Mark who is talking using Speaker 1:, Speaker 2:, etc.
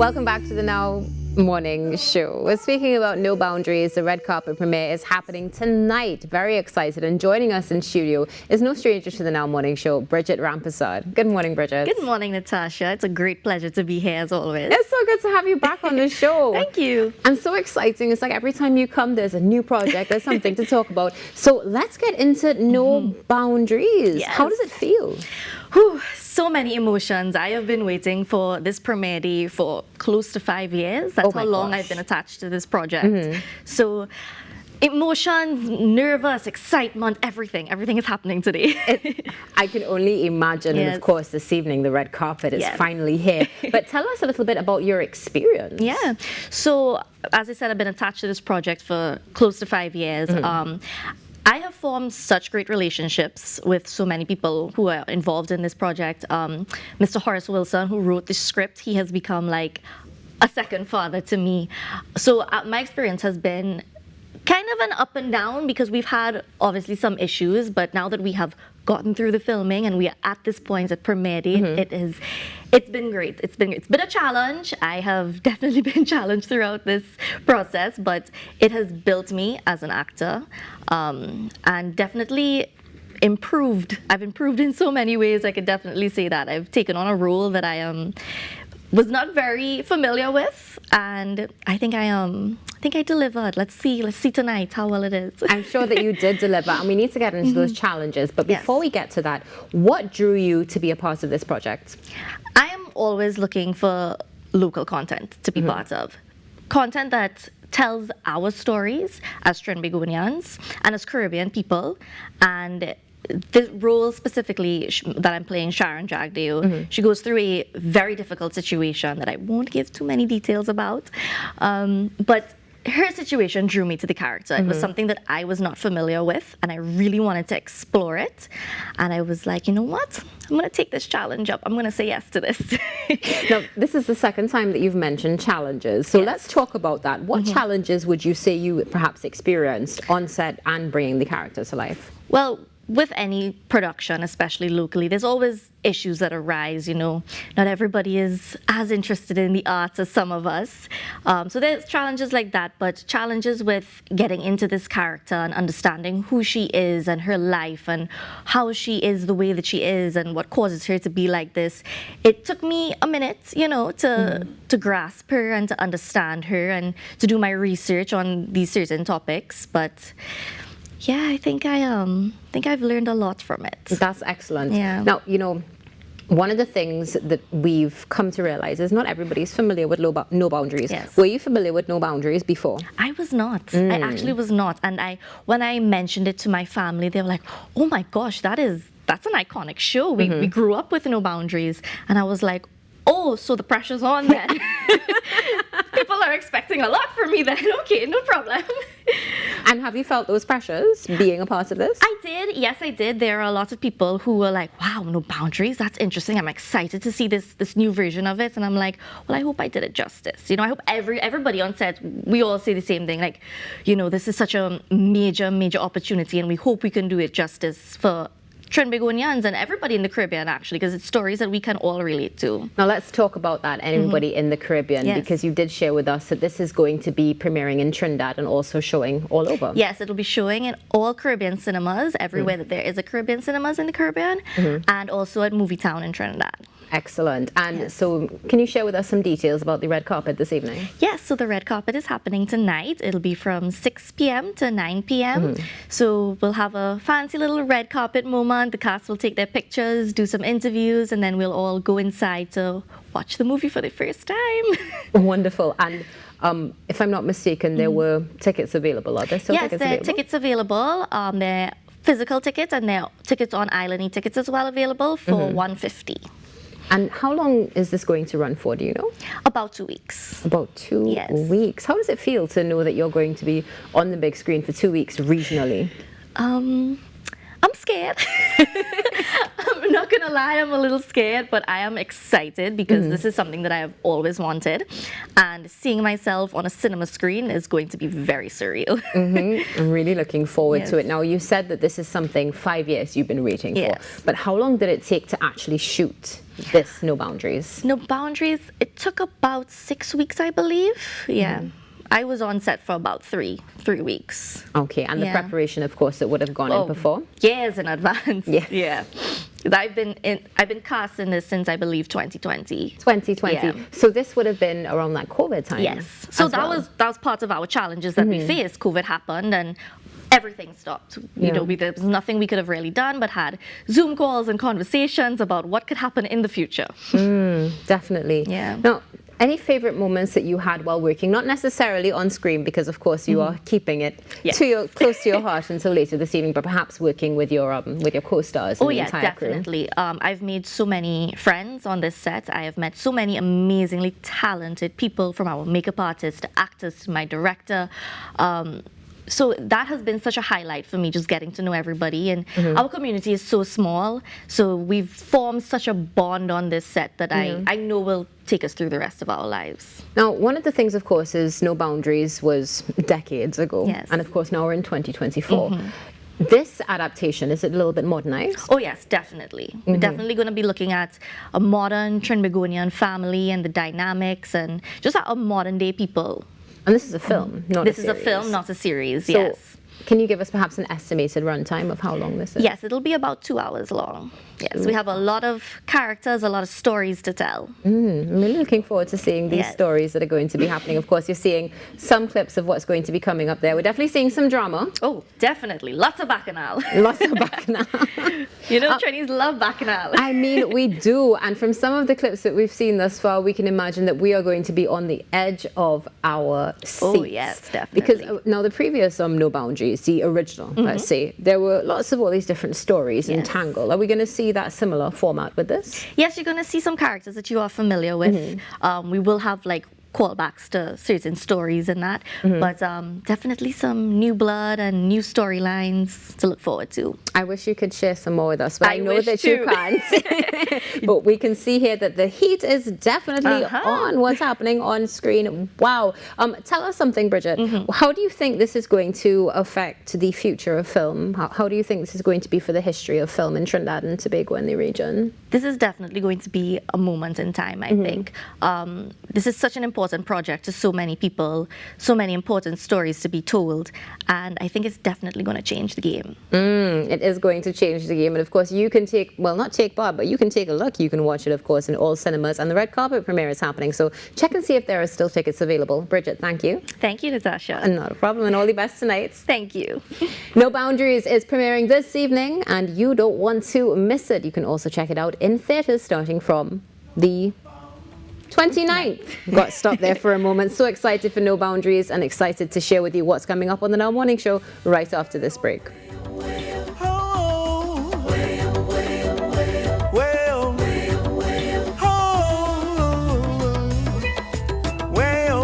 Speaker 1: Welcome back to the Now Morning Show. We're speaking about No Boundaries. The red carpet premiere is happening tonight. Very excited. And joining us in studio is no stranger to the Now Morning Show, Bridget Rampersad. Good morning, Bridget.
Speaker 2: Good morning, Natasha. It's a great pleasure to be here as always.
Speaker 1: It's so good to have you back on the show.
Speaker 2: Thank you.
Speaker 1: And so exciting. It's like every time you come, there's a new project, there's something to talk about. So let's get into No Boundaries.
Speaker 2: Yes.
Speaker 1: How does it feel?
Speaker 2: Whew, so many emotions. I have been waiting for this premiere day for close to 5 years. That's how long I've been attached to this project. So emotions, nervous, excitement, everything is happening today.
Speaker 1: I can only imagine.
Speaker 2: Yes.
Speaker 1: And of course, this evening, the red carpet is
Speaker 2: Yes.
Speaker 1: finally here. But tell us a little bit about your experience.
Speaker 2: Yeah. So, as I said, I've been attached to this project for close to 5 years. I have formed such great relationships with so many people who are involved in this project. Mr. Horace Wilson, who wrote the script, he has become like a second father to me. So my experience has been kind of an up and down because we've had obviously some issues, but now that we have gotten through the filming and we are at this point at premiere day, it's been great. It's been a challenge. I have definitely been challenged throughout this process, but it has built me as an actor, and definitely improved. I've improved in so many ways. I could definitely say that I've taken on a role that I was not very familiar with, and I think I delivered. Let's see tonight how well it is.
Speaker 1: I'm sure that you did deliver, and we need to get into those challenges. But before we get to that, what drew you to be a part of this project?
Speaker 2: I am always looking for local content to be part of. Content that tells our stories as Trinbagonians and as Caribbean people. And the role specifically that I'm playing, Sharon Jagdeo, she goes through a very difficult situation that I won't give too many details about. But her situation drew me to the character. It was something that I was not familiar with, and I really wanted to explore it. And I was like, you know what? I'm going to take this challenge up. I'm going to say yes to this.
Speaker 1: Now, this is the second time that you've mentioned challenges. So let's talk about that. What challenges would you say you perhaps experienced on set and bringing the character to life?
Speaker 2: Well, with any production, especially locally, there's always issues that arise, you know. Not everybody is as interested in the arts as some of us. So there's challenges like that, but challenges with getting into this character and understanding who she is and her life and how she is the way that she is and what causes her to be like this. It took me a minute, you know, to grasp her and to understand her and to do my research on these certain topics, but yeah, I think I've learned a lot from it.
Speaker 1: That's excellent.
Speaker 2: Yeah.
Speaker 1: Now, you know, one of the things that we've come to realize is not everybody's familiar with No Boundaries.
Speaker 2: Yes.
Speaker 1: Were you familiar with No Boundaries before?
Speaker 2: I was not. I actually was not. And when I mentioned it to my family, they were like, "Oh my gosh, that's an iconic show. We grew up with No Boundaries." And I was like, "Oh, so the pressure's on then." People are expecting a lot from me then. Okay, no problem.
Speaker 1: And have you felt those pressures being a part of this?
Speaker 2: I did. Yes, I did. There are a lot of people who were like, "Wow, No Boundaries. That's interesting. I'm excited to see this new version of it." And I'm like, "Well, I hope I did it justice. You know, I hope everybody on set, we all say the same thing. Like, you know, this is such a major opportunity, and we hope we can do it justice for Trinbagonians and everybody in the Caribbean, actually, because it's stories that we can all relate to."
Speaker 1: Now let's talk about that, everybody in the Caribbean, because you did share with us that this is going to be premiering in Trinidad and also showing all over.
Speaker 2: Yes, it'll be showing in all Caribbean cinemas, everywhere that there is a Caribbean cinemas in the Caribbean, and also at Movietowne in Trinidad.
Speaker 1: Excellent. And so can you share with us some details about the red carpet this evening?
Speaker 2: Yes, so the red carpet is happening tonight. It'll be from 6 p.m. to 9 p.m. So we'll have a fancy little red carpet moment. The cast will take their pictures, do some interviews, and then we'll all go inside to watch the movie for the first time.
Speaker 1: Wonderful. And if I'm not mistaken, there were tickets available. Are there still
Speaker 2: yes,
Speaker 1: tickets
Speaker 2: there are
Speaker 1: available?
Speaker 2: tickets available. There are physical tickets, and there are tickets on Island tickets as well available for $150.
Speaker 1: And how long is this going to run for, do you know?
Speaker 2: About 2 weeks.
Speaker 1: About 2 weeks. How does it feel to know that you're going to be on the big screen for 2 weeks regionally?
Speaker 2: I'm scared. I'm not gonna lie, I'm a little scared, but I am excited because this is something that I have always wanted. And seeing myself on a cinema screen is going to be very surreal.
Speaker 1: I'm really looking forward to
Speaker 2: Yes.
Speaker 1: it. Now, you said that this is something 5 years you've been waiting
Speaker 2: Yes.
Speaker 1: for. But how long did it take to actually shoot this No Boundaries?
Speaker 2: No Boundaries, it took about 6 weeks, I believe. Yeah. I was on set for about three weeks.
Speaker 1: Okay, and the
Speaker 2: Yeah.
Speaker 1: preparation, of course, that would have gone in before?
Speaker 2: Years in advance.
Speaker 1: Yeah.
Speaker 2: Yeah. I've been cast in this since I believe 2020.
Speaker 1: 2020.
Speaker 2: Yeah.
Speaker 1: So this would have been around that COVID time.
Speaker 2: Yes. So
Speaker 1: as
Speaker 2: that
Speaker 1: well.
Speaker 2: was part of our challenges that we faced. COVID happened and everything stopped. You know, there was nothing we could have really done but had Zoom calls and conversations about what could happen in the future.
Speaker 1: Definitely.
Speaker 2: Yeah.
Speaker 1: Now, any favorite moments that you had while working, not necessarily on screen, because of course you are keeping it
Speaker 2: Yes.
Speaker 1: close to your heart until later this evening, but perhaps working with your co-stars and
Speaker 2: Oh
Speaker 1: the
Speaker 2: yeah,
Speaker 1: entire crew.
Speaker 2: definitely. I've made so many friends on this set. I have met so many amazingly talented people, from our makeup artist to actors to my director. So that has been such a highlight for me, just getting to know everybody. And our community is so small, so we've formed such a bond on this set that I know will take us through the rest of our lives.
Speaker 1: Now, one of the things, of course, is No Boundaries was decades ago.
Speaker 2: Yes.
Speaker 1: And of course, now we're in 2024. This adaptation, is it a little bit modernized?
Speaker 2: Oh yes, definitely. We're definitely going to be looking at a modern Trinbagonian family and the dynamics and just a modern day people.
Speaker 1: And this is a film, not
Speaker 2: This
Speaker 1: a
Speaker 2: is a
Speaker 1: series.
Speaker 2: film, not a series,
Speaker 1: So,
Speaker 2: yes.
Speaker 1: can you give us perhaps an estimated runtime of how long this is?
Speaker 2: Yes, it'll be about 2 hours long. Yes, we have a lot of characters, a lot of stories to tell.
Speaker 1: I'm really looking forward to seeing these
Speaker 2: Yes.
Speaker 1: stories that are going to be happening. Of course, you're seeing some clips of what's going to be coming up there. We're definitely seeing some drama.
Speaker 2: Oh, definitely. Lots of bacchanal.
Speaker 1: Lots of bacchanal.
Speaker 2: You know, Chinese love bacchanal.
Speaker 1: I mean, we do. And from some of the clips that we've seen thus far, we can imagine that we are going to be on the edge of our seats.
Speaker 2: Oh, yes, definitely.
Speaker 1: Because now the previous No Boundaries, the original, let's say, there were lots of all these different stories
Speaker 2: Yes.
Speaker 1: entangled. Are we going to see that similar format with this?
Speaker 2: Yes, you're going to see some characters that you are familiar with. We will have like callbacks to certain stories and that, but definitely some new blood and new storylines to look forward to.
Speaker 1: I wish you could share some more with us, but I know
Speaker 2: wish
Speaker 1: that you
Speaker 2: too.
Speaker 1: can't. But we can see here that the heat is definitely on what's happening on screen. Wow. Tell us something, Bridget. How do you think this is going to affect the future of film? How do you think this is going to be for the history of film in Trinidad and Tobago and the region?
Speaker 2: This is definitely going to be a moment in time, I think. This is such an important project to so many people, so many important stories to be told, and I think it's definitely going to change the game.
Speaker 1: It is going to change the game, and of course you can take, well, not take part, but you can take a look. You can watch it, of course, in all cinemas, and the red carpet premiere is happening, so check and see if there are still tickets available. Bridget, thank you.
Speaker 2: Thank you, Natasha.
Speaker 1: Not a problem, and all the best tonight.
Speaker 2: Thank you.
Speaker 1: No Boundaries is premiering this evening, and you don't want to miss it. You can also check it out in theatres starting from the 29th. Got stopped there for a moment. So excited for No Boundaries and excited to share with you what's coming up on the Now Morning Show right after this break.